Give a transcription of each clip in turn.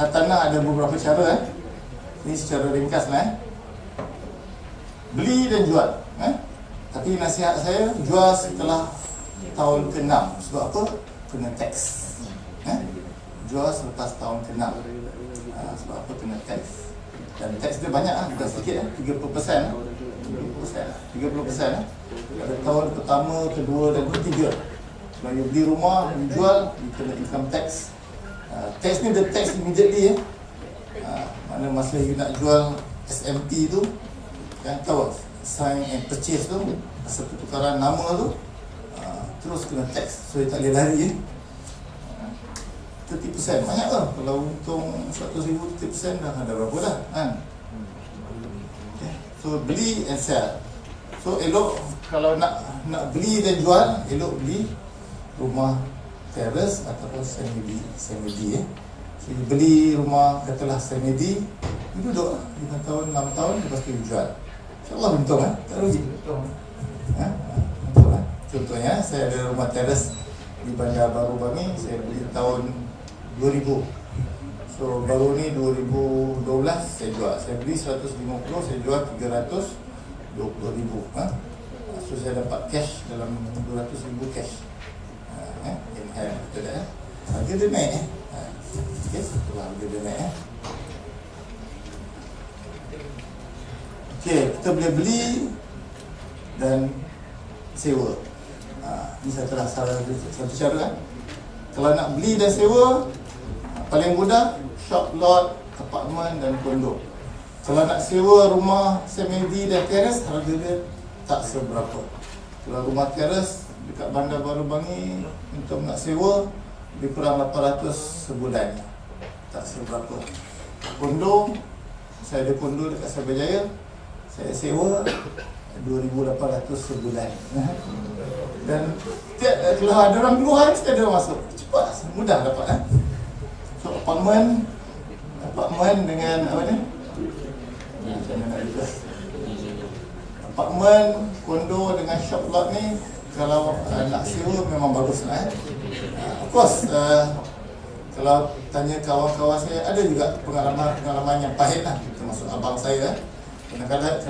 hartanah ada beberapa cara. Ini secara ringkas lah. Beli dan jual. Tapi nasihat saya, jual setelah tahun ke-6. Sebab apa? Kena teks. Jual selepas tahun ke-6. Sebab apa? Kena teks. Dan teks dia banyak bukan sedikit 30%. 30%. Pada tahun pertama, kedua dan ketiga. Kalau you beli rumah, you jual, you kena income tax. Tax ni the tax immediately. Mana masa you nak jual SMP tu, yang tahu sign and purchase tu, masa pertukaran nama tu, terus kena tax. So you tak boleh lari. 30% banyak lah. Kalau untung 100,000, 30% dah ada berapa dah kan? Okay. So beli and sell. So elok kalau nak beli dan jual, elok beli rumah terrace ataupun semi-D. So you beli rumah katalah semi-D, you duduk 5 tahun, 6 tahun, lepas tu you jual. InsyaAllah untung tak rugi. Contohnya saya ada rumah terrace di Bandar Baru Bangi, saya beli tahun 2000. So baru ni 2012 saya jual. Saya beli 150, saya jual 320,000. So saya dapat cash dalam 200,000 cash. In hand betul tak? Harga dia naik. Okey, itulah harga dia naik. Okey, kita boleh beli dan sewa. Ini salah satu cara kan. Kalau nak beli dan sewa, paling mudah shop lot, apartmen dan kondo. Kalau nak sewa rumah semi-D dan teres, harga dia tak seberapa. Kalau rumah teres dekat Bandar Baru Bangi, untuk nak sewa lebih kurang 800 sebulan, tak seberapa. Kondo, saya ada kondo dekat Cyberjaya, saya sewa 2,800 sebulan. Dan kalau ada orang keluar, kita ada masuk. Cepat, mudah dapat. So apartmen dengan apa ni? Apartmen, kondo dengan shop lot ni, kalau nak sewa memang bagus lah. Of course, kalau tanya kawan-kawan saya, ada juga pengalaman yang pahit lah, termasuk abang saya. Kadang-kadang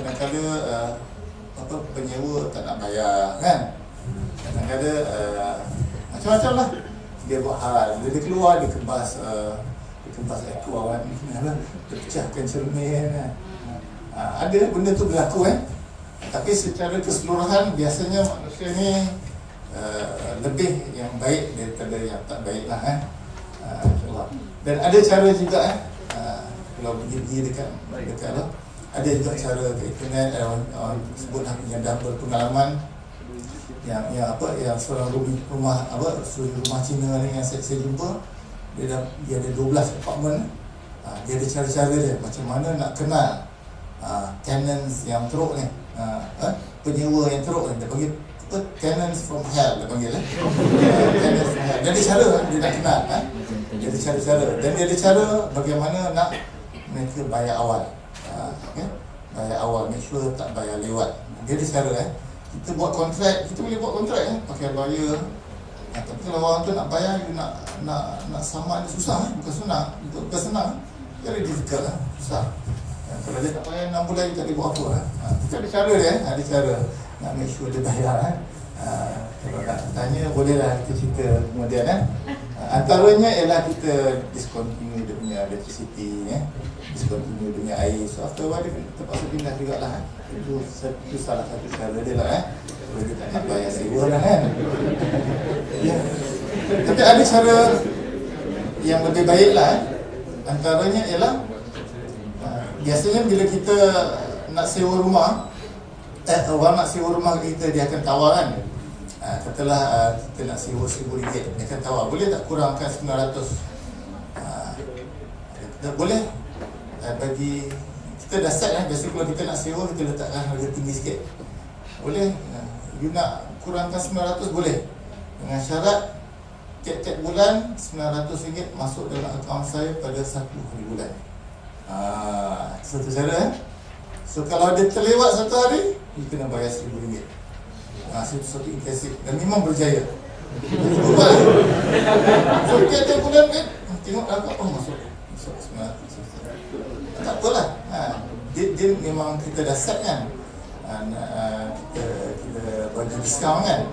penyewa tak nak bayar kan. Kadang-kadang macam-macam lah. Dia buat hal, dia keluar, dia kebas aircon, dia pecahkan cermin. Ada benda tu berlaku Tapi secara keseluruhan biasanya manusia ni lebih yang baik daripada yang tak baik lah Dan ada cara juga kalau pergi dekat lah, ada juga cara ke internet sebut yang dah berpengalaman, yang seorang rumah Cina ni yang saya jumpa, dia ada 12 apartmen. Dia ada cara-cara dia macam mana nak kenal tenants yang teruk ni, penyewa yang teruk ni. Dia panggil tenants from hell, dia panggil tenants from hell. Dia ada cara dia nak kenal dia ada cara-cara, dan dia ada cara bagaimana nak mereka bayar awal. Bayar awal, make sure tak bayar lewat. Dia ada cara kita buat kontrak, kita boleh buat kontrak pakai lawyer. Tapi kalau orang tu nak bayar, you nak saman dia susah, bukan senang. Very difficult susah. Kalau dia tak bayar 6 bulan, dia tak boleh buat apa. Kita ada cara dia, ada cara nak make sure dia bayar. Kalau nak tanya, bolehlah kita cerita kemudian. Antaranya ialah kita discontinue dia punya electricity, discontinue dia punya air. So after a while, dia terpaksa pindah juga lah. Itu salah satu cara dia lah. Kalau dia tak nak bayar sewa lah Tapi ada cara yang lebih baik lah. Antaranya ialah biasanya bila kita nak sewa rumah, orang nak sewa rumah kita, dia akan tawarkan. Katalah kita nak sewa RM1,000, dia akan tawar, boleh tak kurangkan 900? Boleh. Bagi kita dah set biasa kalau kita nak sewa, kita letakkan harga tinggi sikit. Boleh. You nak kurangkan 900, boleh. Dengan syarat tiap-tiap bulan RM900 masuk dalam akaun saya pada 1 hari bulan. Satu cara. So kalau dia terlewat 1 hari, you kena bayar RM1,000. Satu intensif, dan memang berjaya. So tiap-tiap bulan tengok apa masuk tak apalah. Dia memang kita dah set kan, kita bagi diskaun kan,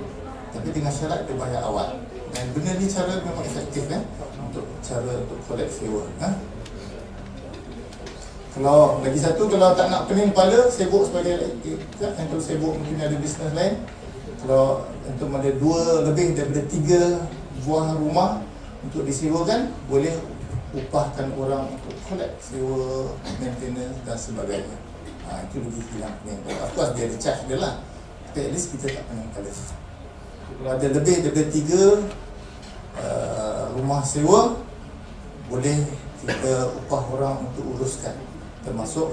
tapi dengan syarat dia bayar awal. Dan benda ni cara memang efektif kan, untuk collect sewa. Kalau lagi satu, kalau tak nak pening kepala, sibuk sebagai yang tu sibuk mungkin ada bisnes lain. Kalau untuk ada 2 lebih daripada 3 buah rumah untuk disewakan, boleh upahkan orang untuk collect, sewa, maintenance dan sebagainya. Itu lebih hilang pening. Of course dia ada charge dia lah, tapi at least kita tak pening kepala. Kalau ada lebih daripada 3 rumah sewa, boleh kita upah orang untuk uruskan, termasuk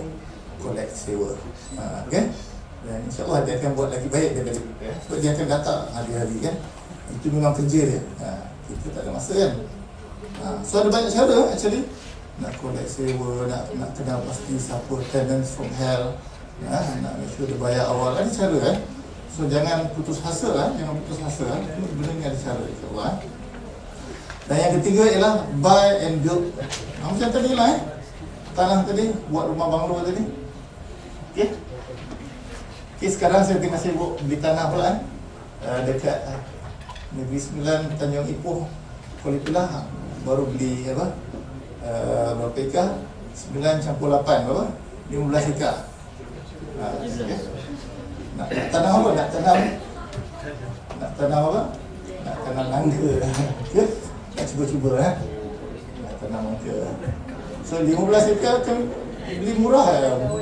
collect sewa. Kan? Dan insyaAllah dia akan buat lagi baik daripada kita, sebab dia akan datang hari-hari kan. Itu memang kerja dia. Kita tak ada masa kan. So ada banyak cara actually. Nak collect sewa, nak kenal pasti siapa tenants from hell, nak make sure dia bayar awal. Ada cara kan. So jangan putus asa lah. Benda ni ada cara insyaAllah. Dan yang ketiga ialah buy and build. Macam tadi lah tanah tadi, buat rumah banglo tadi. Okay, sekarang saya tengah sibuk beli tanah pula dekat Negeri Sembilan, Tanjung Ipoh, Kuala Pilah. Baru beli berapa ekar? 9 campur 8 berapa? 15 ekar. Okay. Nak tanam apa? Nak tanam apa? Nak tanam nangka. Okay? Nak cuba-cuba nak tanam nangka. So 15 ekar kan beli murah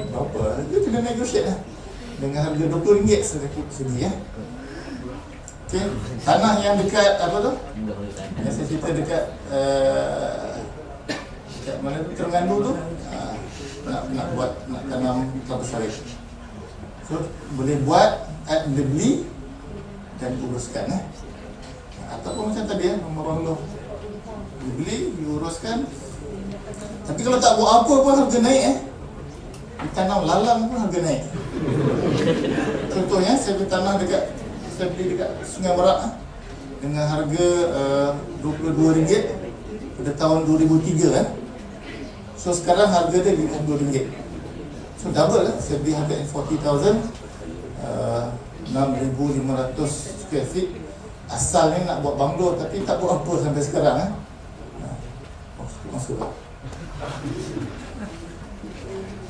berapa? Itu kena negotiate lah. Dengan harga RM20 segi Okay. Tanah yang dekat apa tu? Yang saya cerita dekat dekat mana tu, Terengganu tu, nak buat, nak tanam kelapa sawit. So boleh buat, boleh beli dan uruskan ataupun macam tadi rumah banglo, beli, diuruskan. Tapi kalau tak buat apa pun harga naik ditanam lalang pun harga naik. Contohnya saya beli tanah dekat Sungai Merak dengan harga RM22 pada tahun 2003 So sekarang harga dia RM50. So double lah. Saya beli $140,000, 6,500 square feet. Asalnya nak buat banglo tapi tak buat apa sampai sekarang masuk lah.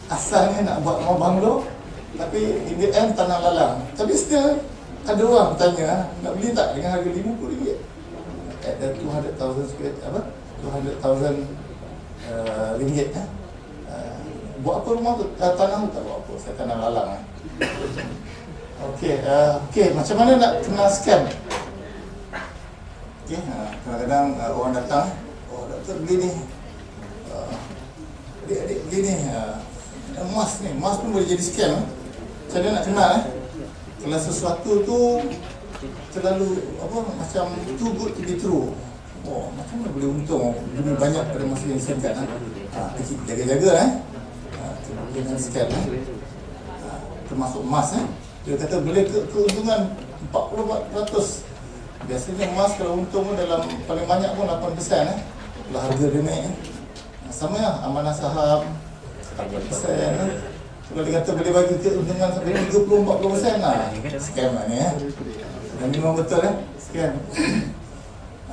Asalnya nak buat rumah banglo tapi in the end tanah lalang. Tapi still ada orang tanya, nak beli tak dengan harga RM50? At the 200,000 square, $200,000 ringgit. Buat apa rumah tu? Tanah tu tak buat apa, saya tanah lalang. Okey, macam mana nak kena scam? Okey, kadang-kadang orang datang, doktor beli ni, adik-adik beli ni, emas pun boleh jadi scam. Macam mana nak kenal kalau sesuatu tu terlalu macam too good to be true. Macam mana boleh untung lebih banyak pada masa yang singkat. Jaga-jaga dengan scam termasuk emas dia kata boleh keuntungan 40%. Biasanya emas kalau untung dalam paling banyak pun 8%. Kalau harga dia naik sama amanah saham 8%. Kalau dia kata boleh bagi keuntungan sampai 30-40%, scam lah ni Dan memang betul scam.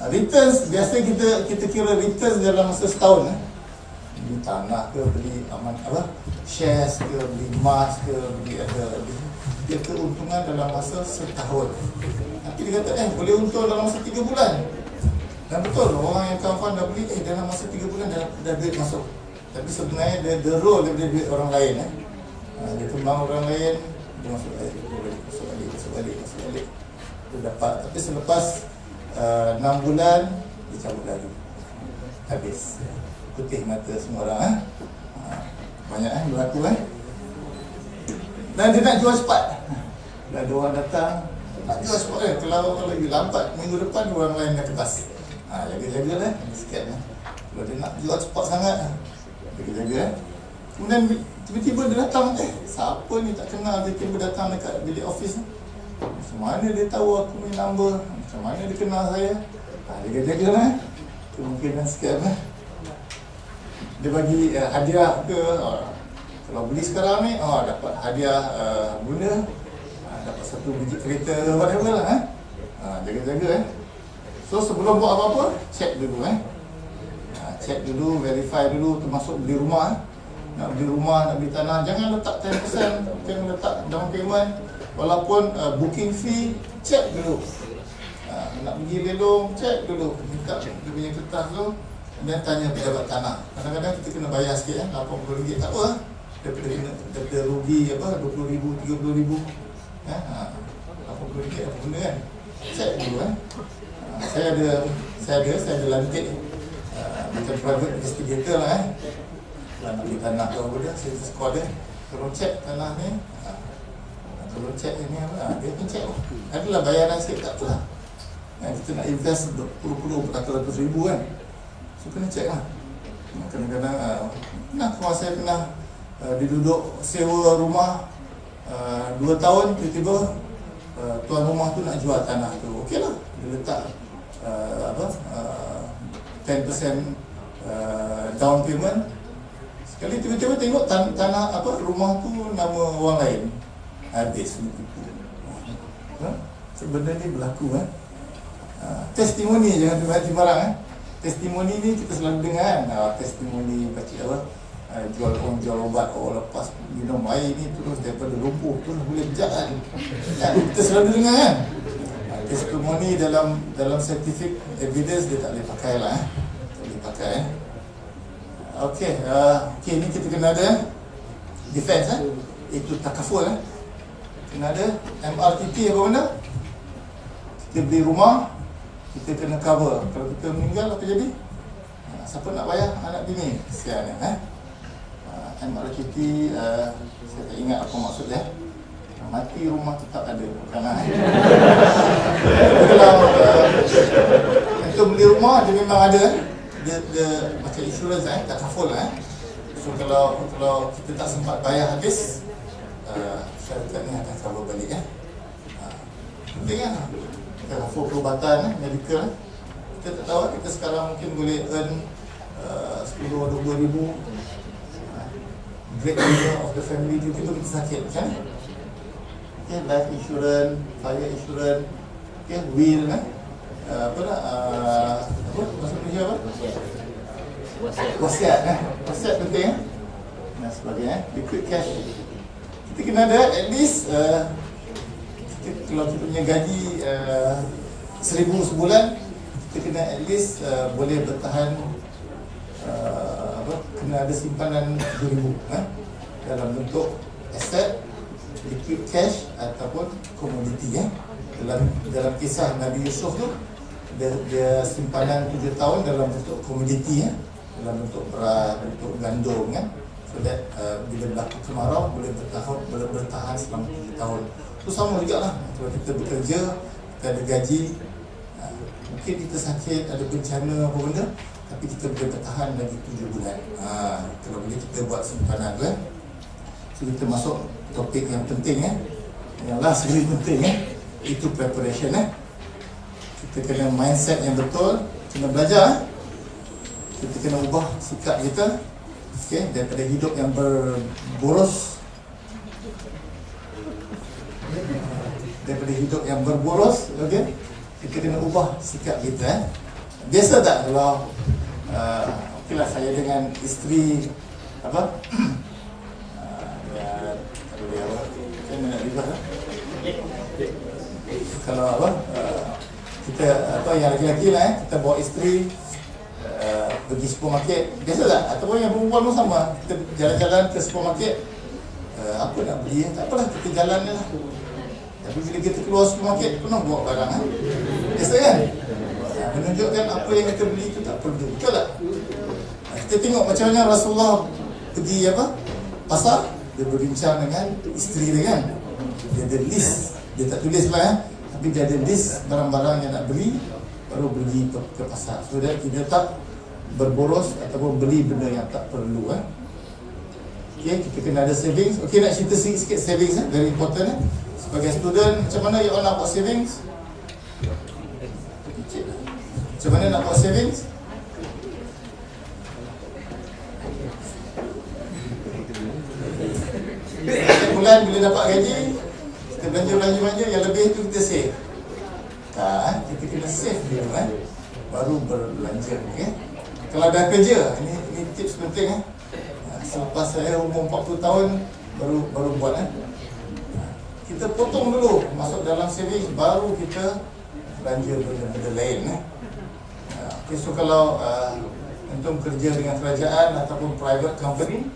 Returns, biasa kita kira returns dalam masa setahun beli tanah ke, beli shares ke, beli emas ke, dia keuntungan dalam masa setahun. Tapi dia kata boleh untung dalam masa 3 bulan. Dan betul, orang yang kawan-kawan dah beli dalam masa 3 bulan dah duit masuk. Tapi sebenarnya dia roll daripada duit orang lain dia tumbang orang lain, dia masuk balik dia dapat. Tapi selepas 6 bulan dia cabut lagi, habis, putih mata semua orang banyak berlaku dan dia nak jual cepat. Ada orang datang nak jual cepat kalau lagi lambat minggu depan orang lain dah kertas. Jaga-jaga sikit kalau dia nak jual cepat sangat, jaga-jaga. Kemudian tiba-tiba dia datang, siapa ni tak kenal, dia tiba datang dekat bilik office. Macam mana dia tahu aku punya number, macam mana dia kenal saya? Jaga-jaga kemungkinan scam dia bagi hadiah ke, kalau beli sekarang ni dapat hadiah guna, dapat satu biji kereta, whatever lah. Jaga-jaga. So sebelum buat apa-apa, check dulu check dulu, verify dulu, termasuk beli rumah. Nak beli rumah, nak beli tanah, jangan letak 10%, jangan letak down payment. Walaupun booking fee, check dulu. Nak pergi belong, check dulu, minta dia punya kertas tu, dan tanya pejabat tanah. Kadang-kadang kita kena bayar sikit RM80, tak apa daripada rugi RM20,000, RM30,000, RM80 apa benda kan. Check dulu. Saya ada lantik macam private investigator lah Kalau nak beli tanah ke apa dia, saya score dia, tolong check tanah ni, tolong check ini apa, dia pun check. Adalah bayaran sikit, tak apalah. Kita nak invest puluh-puluh ratus ribu kan, so kena check lah. Kadang-kadang kawan saya pernah diduduk sewa rumah 2 tahun, tiba-tiba tuan rumah tu nak jual tanah tu. Okey lah, dia letak 10% down payment. Sekali tiba-tiba tengok tanah rumah tu nama orang lain, habis tipu. Sebenarnya ni berlaku testimoni, jangan terhati barang testimoni ni kita selalu dengar testimoni pakcik jual obat, lepas minum air ni terus daripada lumpuh terus boleh berjalan kita selalu dengar testimoni dalam scientific evidence dia tak boleh pakai lah tak boleh pakai Okey, ni kita kena ada defense itu takaful kena ada MRTP apa benda. Kita beli rumah, kita kena cover. Kalau kita meninggal apa jadi? Siapa nak bayar anak bini? Kesian MRTP, saya tak ingat apa maksud dia. Mati rumah tetap ada, bukan kalau untuk beli rumah dia memang ada dia macam insurans takaful So kalau kita tak sempat bayar habis, syarikat ni akan cover balik penting takaful perubatan medical. Kita tak tahu, kita sekarang mungkin boleh earn 10-20 ribu breadwinner of the family, tiba-tiba kita sakit kan. Life insurance, fire insurance, will apa maksud Malaysia apa? Wasiat wasiat penting sebagainya. Liquid cash kita kena ada at least kalau kita punya gaji 1,000 sebulan, kita kena at least boleh bertahan kena ada simpanan 2,000 dalam bentuk aset, liquid cash ataupun komoditi dalam kisah Nabi Yusuf tu dia simpanan 7 tahun dalam bentuk komoditi dalam bentuk beras, bentuk gandum so that bila berlaku kemarau boleh bertahan selama 7 tahun. Tu sama juga lah kalau kita bekerja, kita ada gaji, mungkin kita sakit, ada bencana apa benda, tapi kita boleh bertahan lagi 7 bulan kalau boleh kita buat simpanan tu So kita masuk topik yang penting yang last sekali penting itu preparation kita kena mindset yang betul, kena belajar kita kena ubah sikap kita daripada hidup yang berboros kita kena ubah sikap kita biasa tak kalau okeylah saya dengan isteri apa kalau kita yang lelaki lah kita bawa isteri pergi supermarket, biasa tak? Ataupun yang perempuan pun sama, kita jalan-jalan ke supermarket, apa nak beli tak apalah, kita jalan je lah. Tapi bila kita keluar supermarket, penuh bawa barang biasa kan? Menunjukkan apa yang kita beli itu tak perlu, betul tak? Kita tengok macam mana Rasulullah pergi pasar, dia berbincang dengan isteri dia kan. Dia ada list, dia tak tulis lah tapi dia ada list barang-barang yang nak beli, baru pergi ke pasar. So dia tidak tak berboros ataupun beli benda yang tak perlu kita kena ada savings. Nak cerita sikit savings very important sebagai student. Macam mana you all nak buat savings? Macam mana nak buat savings? bulan bila dapat gaji, kita belanja yang lebih tu kita save. Tak, kita kena save dulu baru berbelanja. Kalau dah kerja, ini tips penting selepas saya umur 40 tahun baru buat kita potong dulu masuk dalam saving, baru kita belanja benda-benda lain. Okay, so kalau antum kerja dengan kerajaan ataupun private company,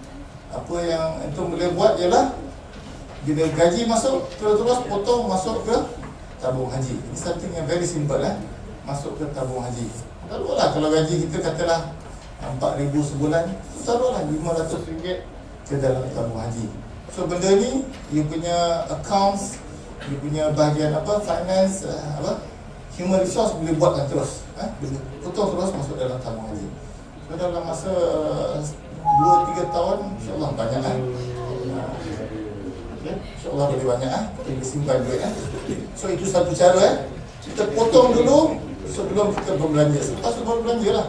apa yang antum boleh buat ialah bila gaji masuk, terus potong masuk ke tabung haji. Ini something yang very simple masuk ke tabung haji. Taruhlah kalau gaji kita katalah 4,000 sebulan, taruhlah RM500 ke dalam tabung haji. So benda ni, you punya accounts, you punya bahagian finance, human resource boleh buatlah terus, boleh potong terus masuk dalam tabung haji. So dalam masa 2-3 tahun, insyaAllah banyak InsyaAllah boleh banyak kita simpan duit So itu satu cara kita potong dulu sebelum kita berbelanja. Lepas tu baru belanja lah.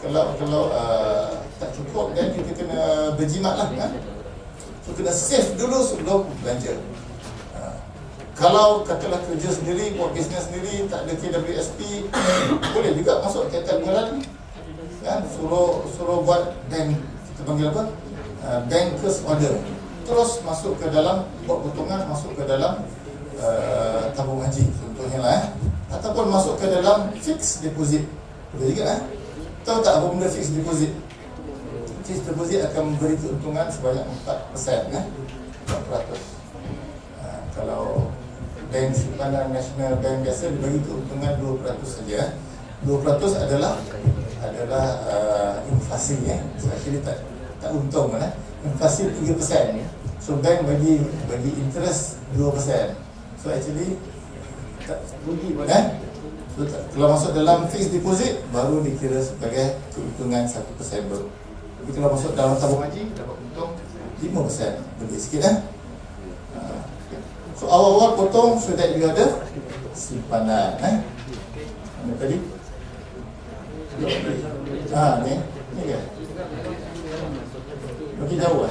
Kalau tak cukup, dan kita kena berjimat lah So kena save dulu sebelum belanja. Kalau katalah kerja sendiri, buat bisnes sendiri, tak ada KWSP, boleh juga masuk tiap-tiap bulan suruh buat bank, kita panggil apa? Bankers order. Terus masuk ke dalam, buat potongan masuk ke dalam tabung haji contohnya lah ataupun masuk ke dalam fixed deposit. Boleh juga tahu tak apa benda fixed deposit? Fixed deposit akan memberi keuntungan sebanyak 4%, 4%. Kalau bank simpanan nasional, bank biasa dibagi keuntungan 2% saja. 2% adalah inflasi so actually tak untung inflasi 3%. So bank bagi interest 2%. So actually tak rugi so, kalau masuk dalam fixed deposit baru dikira sebagai keuntungan 1% baru. Tapi kalau masuk dalam tabung haji dapat untung 5%, lebih sikit So awal-awal potong so that you ada simpanan Mana tadi? Ni ke? Bagi jauh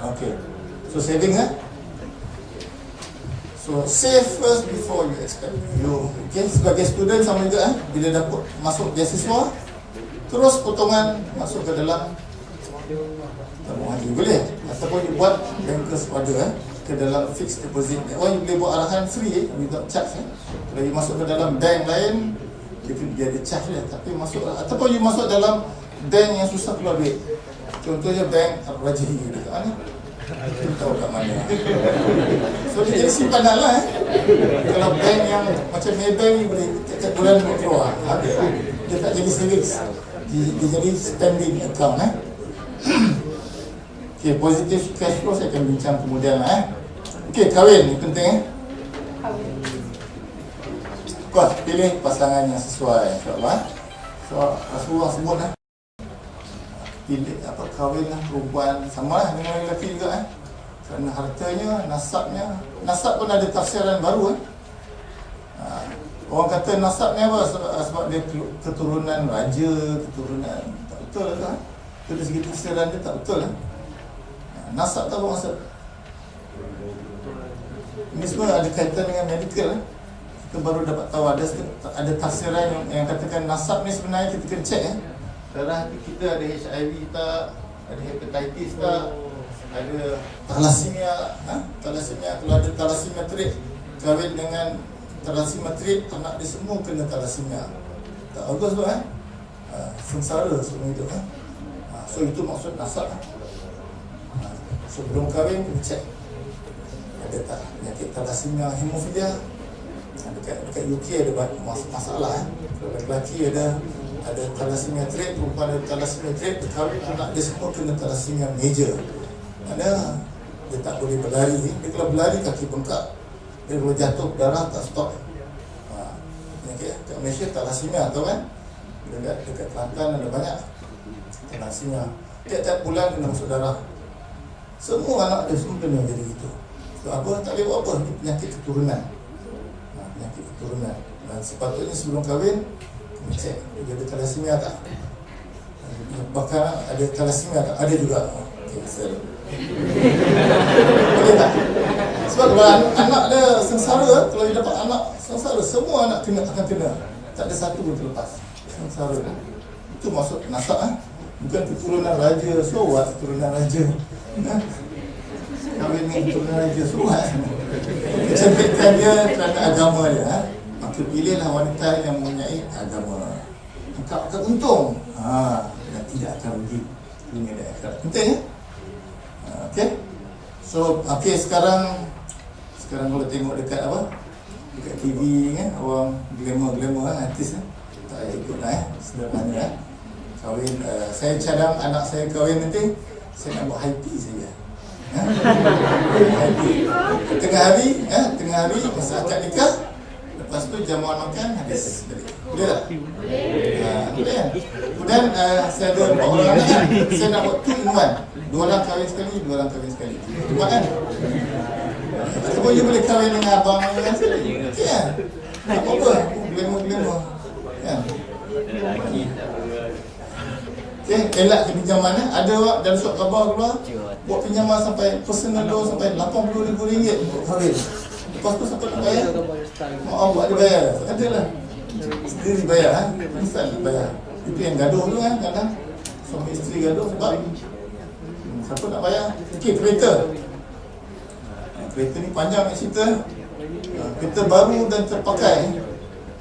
Okay. So saving So save first before you expect. Okay, sebagai student sama juga bila dapat masuk beasiswa, terus potongan masuk ke dalam tabung haji boleh. Ataupun you buat bankers order ke dalam fixed deposit. You boleh buat arahan free without charge Kalau you masuk ke dalam bank lain, dia ada charge tapi masuk. Ataupun you masuk dalam bank yang susah keluar duit. Contohnya bank Al-Rajhi dekat mana? Tahu kat mana. So dia jadi simpanan lah Kalau bank yang macam Maybank ni boleh tiap bulan boleh keluar. Dia tak jadi savings, dia jadi spending account Okay, positive cash flow saya akan bincang kemudian Okay, kahwin ni penting Kau pilih pasangan yang sesuai insyaAllah. So Rasulullah sebut pilih kahwin perempuan sama dengan lelaki juga kerana hartanya, nasab pun ada tafsiran baru orang kata nasab ni apa sebab dia keturunan raja, keturunan tak betul lah dari segi tafsiran dia tak betul nasab tak apa maksud ini semua ada kaitan dengan medical kita baru dapat tahu ada tafsiran yang katakan nasab ni sebenarnya kita kena cek darah kita ada HIV tak, ada hepatitis tak, ada thalassemia. Kalau ada thalassemia trait, kahwin dengan thalassemia trait, anak dia semua kena thalassemia. Tak bagus tu sengsara semua itu So itu maksud nasab Sebelum kahwin kita cek ada tak penyakit thalassemia, hemofilia. Dekat UK ada masalah Kalau lelaki ada thalassemia trait, perempuan ada thalassemia trait, kahwin anak dia semua kena thalassemia major. Mana dia tak boleh berlari. Dia kalau berlari kaki bengkak, dia boleh jatuh darah tak stop. Penyakit kat Malaysia thalassemia tahu kan? Dekat Kelantan ada banyak thalassemia. Tiap-tiap bulan kena masuk darah. Semua anak dia semua kena jadi gitu. So apa tak boleh buat apa? Ini penyakit keturunan. keturunan. Dan sepatutnya sebelum kahwin cek dia ada thalassemia tak, bahkan ada thalassemia tak, ada juga. Okay, sel. Boleh tak? Sebab kalau anak dia sengsara, kalau dia dapat anak sengsara, semua anak akan kena, tak ada satu pun terlepas. Sengsara itu maksud nasab bukan keturunan raja. So what keturunan raja? Kahwin dengan keturunan raja, so what? Kecantikan dia kerana agama dia. Maka pilihlah wanita yang mempunyai agama. Engkau akan untung, dan tidak akan rugi dunia dan akhirat. Penting ya? Okay. So, okay, sekarang kalau tengok dekat dekat TV kan, orang glamour artis tak payah ikut sederhana kahwin. Saya cadang anak saya kahwin nanti, saya nak buat high tea saja. High tea. Tengah hari masa akad nikah, lepas tu jamuan makan habis. Boleh tak? Boleh kan? Kemudian saya ada 4 orang anak kan? Saya nak buat 2 in 1. 2 orang kahwin sekali, 2 orang kahwin sekali. Cepat kan? Ataupun you boleh kahwin dengan abang kan sekali. Okay kan? Tak apa-apa. Glamour kan? Okay, elak ke pinjaman Ada dalam surat khabar keluar, buat pinjaman sampai personal loan sampai RM80,000 untuk kahwin. Lepas tu siapa nak bayar? Mak awak dia bayar. Ada lah. Sendiri bayar Misal bayar. Itu yang gaduh tu kan, kadang suami isteri gaduh sebab siapa nak bayar? Okey, kereta ni panjang cerita. Kereta baru dan terpakai.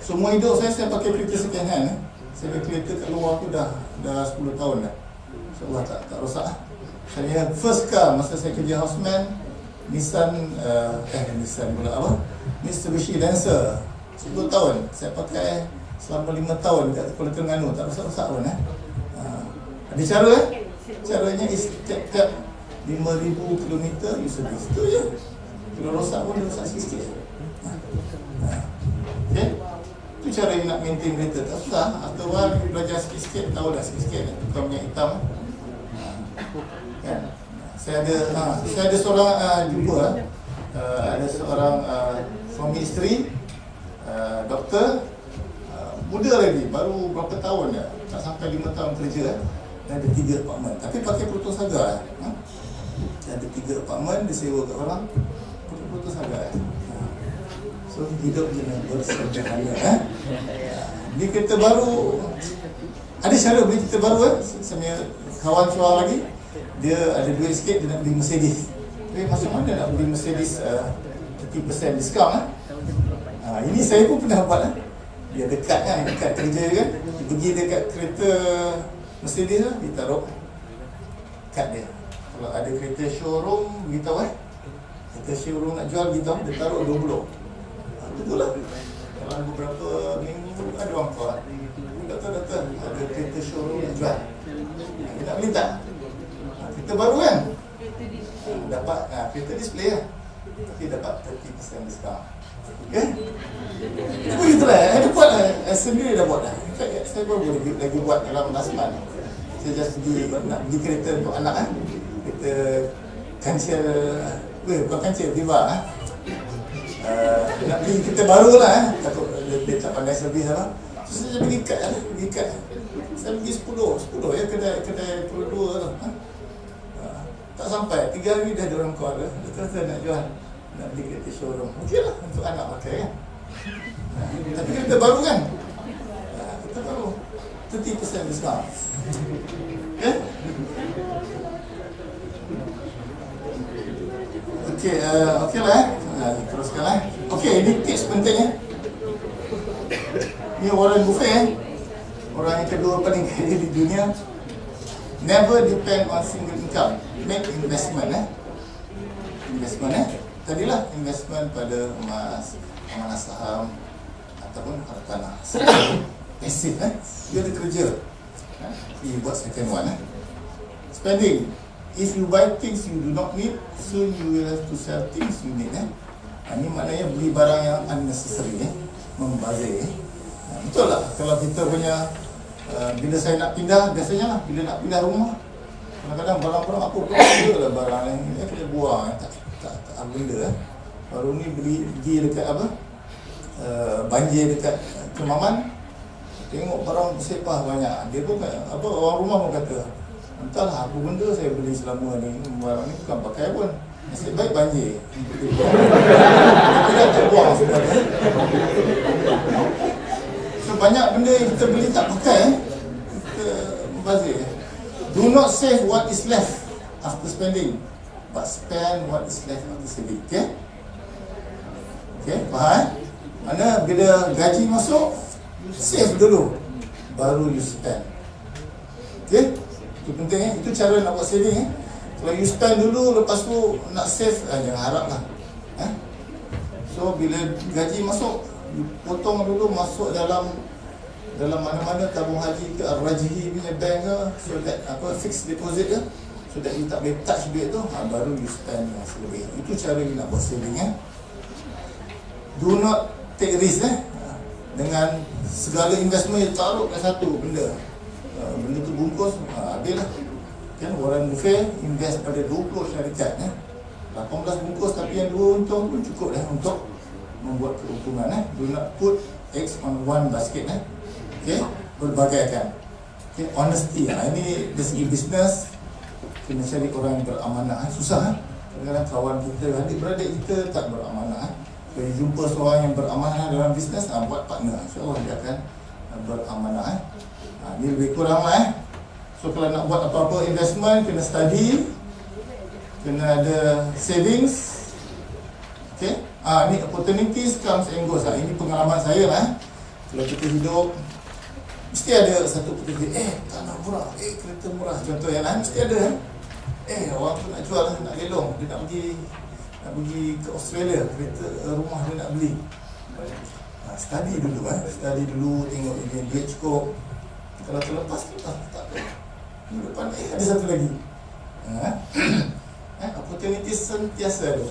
Semua hidup saya pakai kereta second hand. Saya pakai kereta kat luar tu dah 10 tahun dah. InsyaAllah tak rosak. Saya first car masa saya kerja houseman, Nissan pula Mitsubishi Lancer. 10 tahun saya pakai selama 5 tahun dekat Kuala Terengganu, tak rosak-rosak pun Ada cara caranya is tiap 5,000 km you service. Itu je. Kalau rosak pun dia rosak sikit-sikit. Okay? Itu cara you nak maintain kereta. Tak susah. After a while you belajar sikit-sikit, tahu dah sikit-sikit tukar minyak hitam kan? Saya ada seorang jumpa ada seorang suami isteri, doktor, muda lagi, baru berapa tahun dah, tak sampai 5 tahun kerja dan ada 3 apartmen, tapi pakai Proton Saga. Ada 3 apartmen disewa kat orang, pakai Proton Saga. So hidup dengan bersederhana. Ni kereta baru, ada cara beli kereta baru Saya punya kawan seorang lagi, dia ada duit sikit, dia nak beli Mercedes. Tapi macam mana nak beli Mercedes 30% diskaun ini saya pun pernah buat Dia dekat kerja kan, dia pergi dekat kereta Mercedes dia taruh kad dia. Kalau ada kereta showroom, beritahu kereta showroom nak jual, beritahu, dia taruh 20. Betul lah. Dalam beberapa minggu ada orang call, Doktor, ada kereta showroom nak jual, dia nak beli tak? Kereta baru kan, dapat kereta display tapi dapat 30% diskaun. Okay? Itu itulah, saya buat sendiri dah buat dah. Saya baru lagi buat dalam last month. Saya just nak beli kereta untuk anak kereta kancil, bukan kancil, Viva nak beli kereta baru lah takut dia tak pandai servis so, saya beli kad saya beli 10 ya, kedai Produa tu tak sampai 3 hari dah ada orang call dia kata nak jual, nak beli kereta showroom. Okey lah untuk anak pakai kan. Tapi kereta baru kan, kereta baru 30% diskaun. Okay? Okey lah teruskan Okey, ini tips penting Ni Warren Buffett orang yang kedua paling kaya di dunia. Never depend on single income. Make investment Tadilah investment pada emas, amanah saham ataupun hartanah. Pasif dia ada kerja. Dia buat second one Spending. If you buy things you do not need, soon you will have to sell things you need. Ini maknanya beli barang yang unnecessary, membazir. Betul lah. Kalau kita punya bila saya nak pindah, biasanya lah bila nak pindah rumah, kadang-kadang barang-barang apa pun ada lah barang yang kita buang, tak benda. Baru ni pergi dekat banjir dekat Kemaman, tengok barang bersepah banyak. Dia pun orang rumah pun kata, entahlah apa benda saya beli selama ni, barang ni bukan pakai pun, nasib baik banjir. Kita tak buang sebenarnya. So banyak benda yang kita beli tak pakai, kita membazir. Do not save what is left after spending, but spend what is left after saving. Okay? Okay, faham? Mana bila gaji masuk, save dulu, baru you spend. Okay? Itu penting. Itu cara nak buat saving. Kalau you spend dulu, lepas tu nak save, jangan harap lah. So bila gaji masuk, you potong dulu, masuk dalam mana-mana tabung haji ke Al-Rajihi punya bank ke, so that fixed deposit ke, so that you tak boleh touch duit tu, baru you spend yang selebih. Itu cara you nak buat saving. Do not take risk dengan segala investment you taruh kat satu benda. Benda tu bungkus, habis lah. Kan Warren Buffett invest pada 20 syarikat 18 bungkus, tapi yang 2 untung pun cukup untuk membuat keuntungan. Do not put eggs on one basket. Okay, berbagai kan. Okay, honesty. Ini dari segi bisnes, kena cari orang yang beramanah. Susah. Kadang-kadang kawan kita, adik-beradik kita tak beramanah. Kalau jumpa seorang yang beramanah dalam bisnes, buat partner, insyaAllah dia akan beramanah. Ini lebih kurang lah. So kalau nak buat apa-apa investment, kena study, kena ada savings. Okay, ni opportunities comes and goes. Ini pengalaman saya lah. Kalau kita hidup, mesti ada satu opportunity. Tanah murah, kereta murah, contoh yang lain mesti ada. Orang tu nak jual, nak lelong, dia nak pergi ke Australia, kereta rumah dia nak beli. Study dulu, study dulu, tengok dia duit cukup. Kalau terlepas tu tak apa. Minggu depan ada satu lagi. Opportunity sentiasa ada.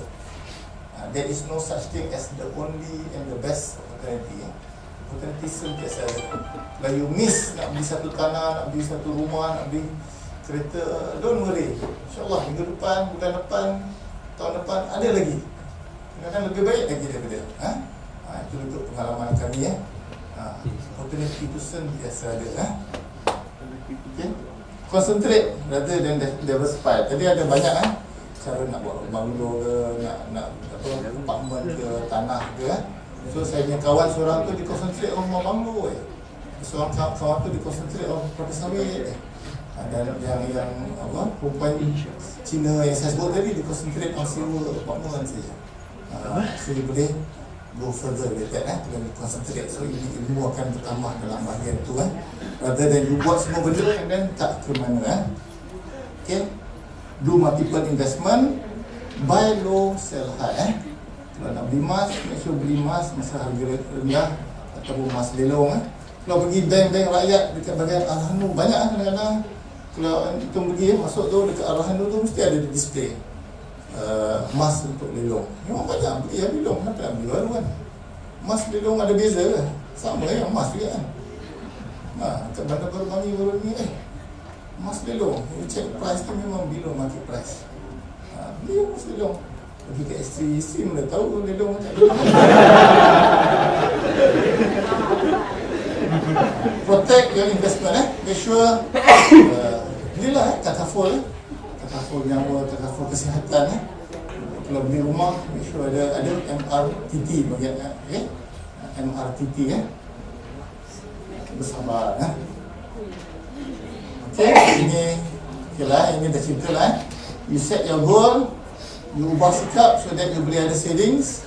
There is no such thing as the only and the best opportunity. Opportunity sentiasa ada. Kalau you miss nak beli satu tanah, nak beli satu rumah, nak beli kereta, don't worry. InsyaAllah minggu depan, bulan depan, tahun depan ada lagi. Kadang-kadang lebih baik lagi daripada. Itu untuk pengalaman kami. Opportunity itu sentiasa ada. Okay. Concentrate rather than diversify. Tadi ada banyak cara nak buat banglo ke, nak apartment ke, tanah ke. So saya punya kawan seorang tu dikonsentrate rumah banglo. Seorang kawan tu dikonsentrate property sawit. Dan yang perempuan Cina yang saya sebut tadi dikonsentrate sewa apartment saja. So dia boleh go further with that. Kalau dikonsentrate, so ilmu akan bertambah dalam bahagian tu. Rather than you buat semua benda and then tak ke mana. Okay, do multiple investment, buy low, sell high. Kalau nak beli emas, make sure beli emas masa harga rendah ataupun emas lelong. Kalau pergi bank-bank rakyat dekat bahagian Al-Hanu, banyak kadang-kadang kalau kita pergi masuk tu dekat Al-Hanu tu mesti ada display emas untuk lelong. Memang banyak beli lelong, kenapa nak beli baru kan? Emas lelong ada beza ke? Sama emas juga kan? Kat Bandar Baru Bangi baru ni emas lelong, you check price tu memang below market price. Beli emas lelong. Pergi ke isteri mana tahu lelong macam mana. Protect your investment. Make sure belilah takaful nyawa, takaful kesihatan. Kalau beli rumah, make sure ada MRTT bagian MRTT bersabar. Okay, ini dah cerita lah. You set your goal, you ubah sikap so that you boleh ada savings.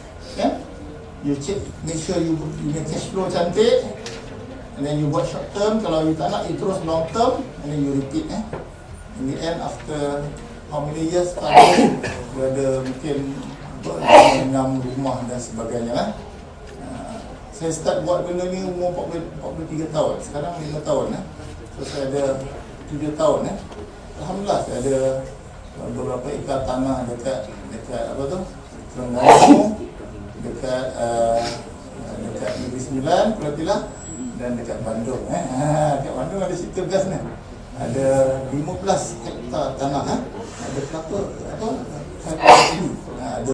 You check, make sure you punya cash flow cantik. And then you buat short term. Kalau you tak nak, you terus long term. And then you repeat. In the end, after how many years, tahun, you ada mungkin 6 rumah dan sebagainya. Saya start buat benda ni umur 43 tahun. Sekarang 5 tahun. So saya ada 7 tahun. Alhamdulillah saya ada beberapa ekar tanah dekat apa tu, Terengganu, dekat Negeri Sembilan, Pulau Pilah, dan dekat Bandung. Dekat Bandung ada cerita best ni. Ada 15 hektar tanah. Ada kelapa